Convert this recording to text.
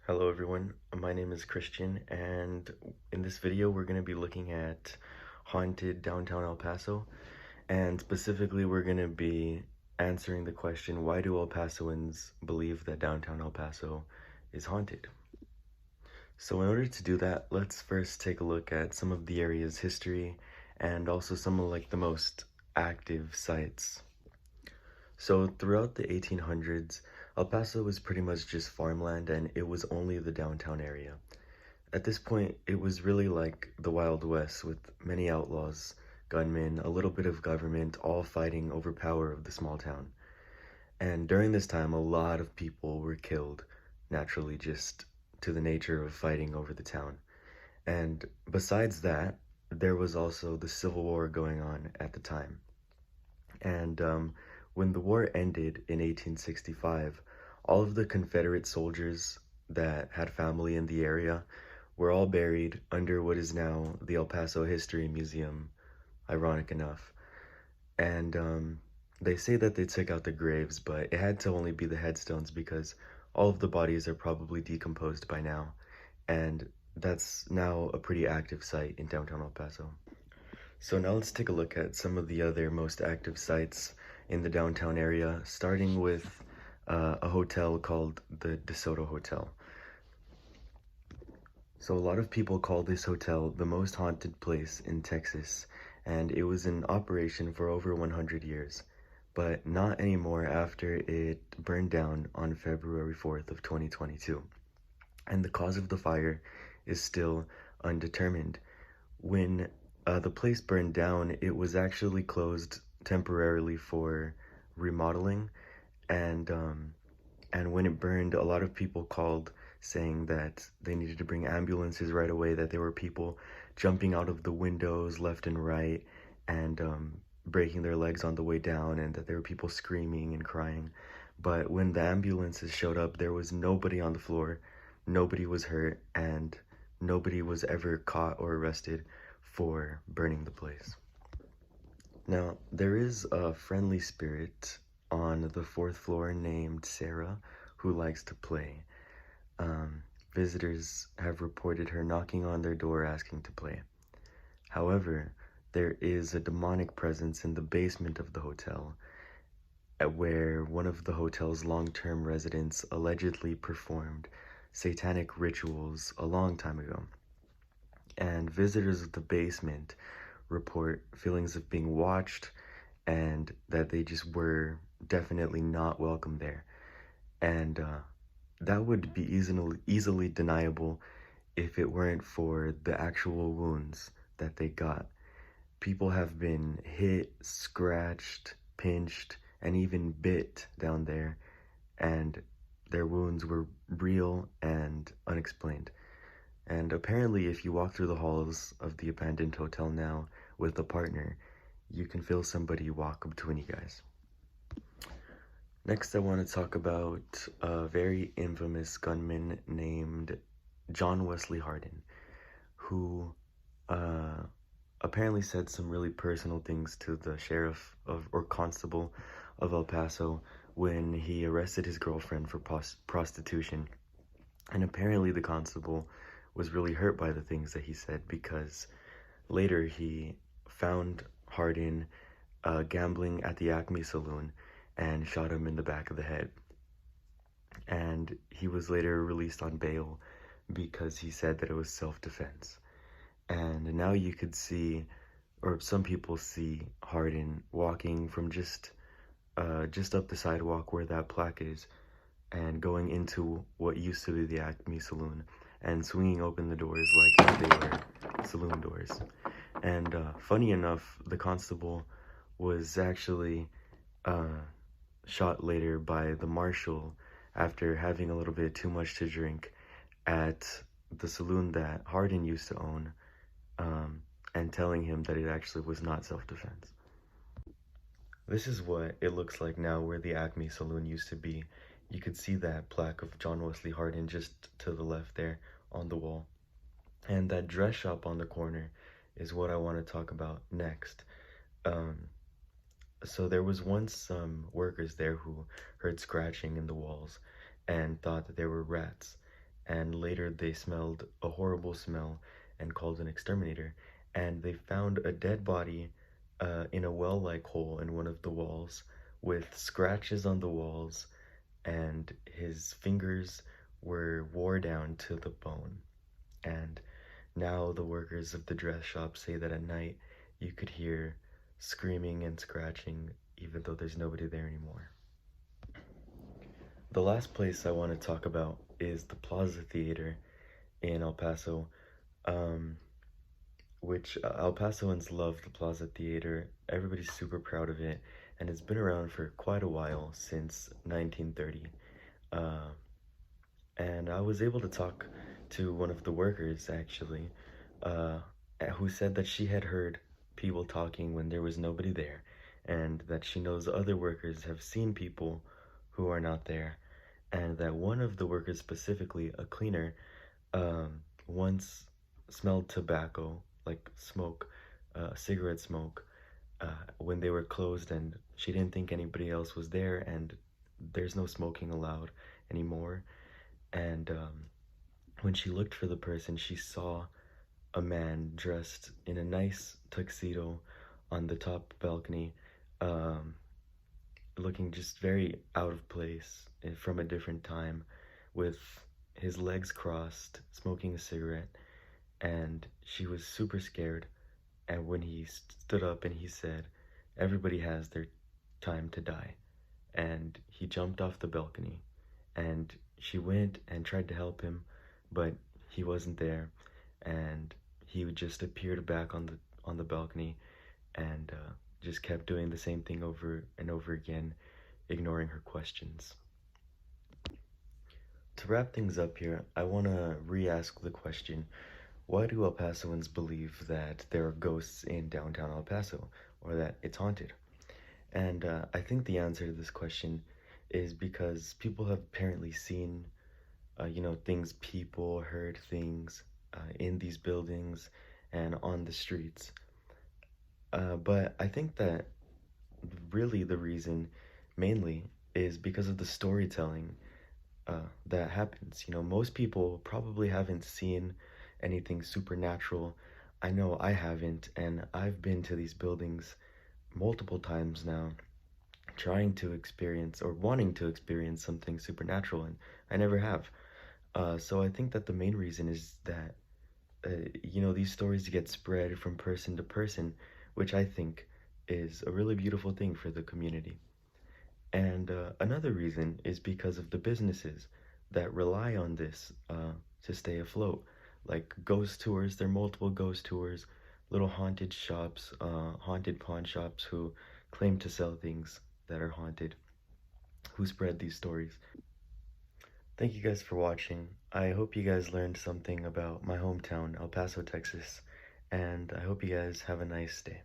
Hello everyone, my name is Christian, and in this video we're going to be looking at haunted downtown El Paso, and specifically we're going to be answering the question, why do El Pasoans believe that downtown El Paso is haunted? So in order to do that, let's first take a look at some of the area's history and also some of the most active sites. So throughout the 1800s, El Paso was pretty much just farmland and it was only the downtown area. At this point, it was really like the Wild West with many outlaws, gunmen, a little bit of government, all fighting over power of the small town. And during this time, a lot of people were killed, naturally just to the nature of fighting over the town. And besides that, there was also the Civil War going on at the time. And when the war ended in 1865, all of the Confederate soldiers that had family in the area were all buried under what is now the El Paso History Museum, ironic enough. And they say that they took out the graves, but it had to only be the headstones because all of the bodies are probably decomposed by now. And that's now a pretty active site in downtown El Paso. So now let's take a look at some of the other most active sites in the downtown area, starting with a hotel called the DeSoto Hotel. So a lot of people call this hotel the most haunted place in Texas, and it was in operation for over 100 years, but not anymore after it burned down on February 4th of 2022. And the cause of the fire is still undetermined. When the place burned down, it was actually closed temporarily for remodeling, and when it burned, a lot of people called saying that they needed to bring ambulances right away, that there were people jumping out of the windows left and right and breaking their legs on the way down, and that there were people screaming and crying. But when the ambulances showed up, there was nobody on the floor, nobody was hurt, and nobody was ever caught or arrested for burning the place. Now, there is a friendly spirit on the fourth floor named Sarah who likes to play. Visitors have reported her knocking on their door asking to play. However, there is a demonic presence in the basement of the hotel, where one of the hotel's long-term residents allegedly performed satanic rituals a long time ago. And visitors of the basement report feelings of being watched and that they just were definitely not welcome there. And that would be easily deniable if it weren't for the actual wounds that they got. People have been hit, scratched, pinched, and even bit down there, and their wounds were real and unexplained. And apparently, if you walk through the halls of the abandoned hotel now with a partner, you can feel somebody walk between you guys. Next, I want to talk about a very infamous gunman named John Wesley Hardin, who apparently said some really personal things to the sheriff or constable of El Paso when he arrested his girlfriend for prostitution. And apparently the constable was really hurt by the things that he said, because later he found Hardin gambling at the Acme Saloon and shot him in the back of the head. And he was later released on bail because he said that it was self-defense. And now you could see, or some people see, Hardin walking from just up the sidewalk where that plaque is and going into what used to be the Acme Saloon and swinging open the doors like if they were saloon doors. And funny enough, the constable was actually shot later by the marshal after having a little bit too much to drink at the saloon that Hardin used to own, and telling him that it actually was not self-defense. This is what it looks like now where the Acme Saloon used to be. You could see that plaque of John Wesley Hardin just to the left there on the wall. And that dress shop on the corner is what I want to talk about next. So there was once some workers there who heard scratching in the walls and thought that there were rats. and later they smelled a horrible smell and called an exterminator. And they found a dead body in a well-like hole in one of the walls with scratches on the walls, and his fingers were wore down to the bone. And now the workers of the dress shop say that at night you could hear screaming and scratching even though there's nobody there anymore. The last place I want to talk about is the Plaza Theater in El Paso, um, which El Pasoans love the Plaza Theater. Everybody's super proud of it, and it's been around for quite a while, since 1930. Uh, and I was able to talk to one of the workers, actually, uh, who said that she had heard people talking when there was nobody there, and that she knows other workers have seen people who are not there, and that one of the workers, specifically a cleaner, once smelled tobacco, like smoke, cigarette smoke, when they were closed, and she didn't think anybody else was there, and there's no smoking allowed anymore. And when she looked for the person, she saw a man dressed in a nice tuxedo on the top balcony, um, looking just very out of place from a different time, with his legs crossed, smoking a cigarette. And she was super scared. And when he stood up and he said, "Everybody has their time to die," and he jumped off the balcony, and she went and tried to help him, but he wasn't there, and he just appeared back on the balcony, and just kept doing the same thing over and over again, ignoring her questions. To wrap things up here, I want to re-ask the question: why do El Pasoans believe that there are ghosts in downtown El Paso, or that it's haunted? And I think the answer to this question is because people have apparently seen, things, people heard things in these buildings and on the streets. But I think that really the reason, mainly, is because of the storytelling that happens. Most people probably haven't seen anything supernatural. I know I haven't, and I've been to these buildings multiple times now, trying to experience or wanting to experience something supernatural, and I never have. So I think that the main reason is that, these stories get spread from person to person, which I think is a really beautiful thing for the community. And another reason is because of the businesses that rely on this to stay afloat, like ghost tours. There are multiple ghost tours, little haunted shops, haunted pawn shops who claim to sell things that are haunted, who spread these stories. Thank you guys for watching. I hope you guys learned something about my hometown, El Paso, Texas, and I hope you guys have a nice day.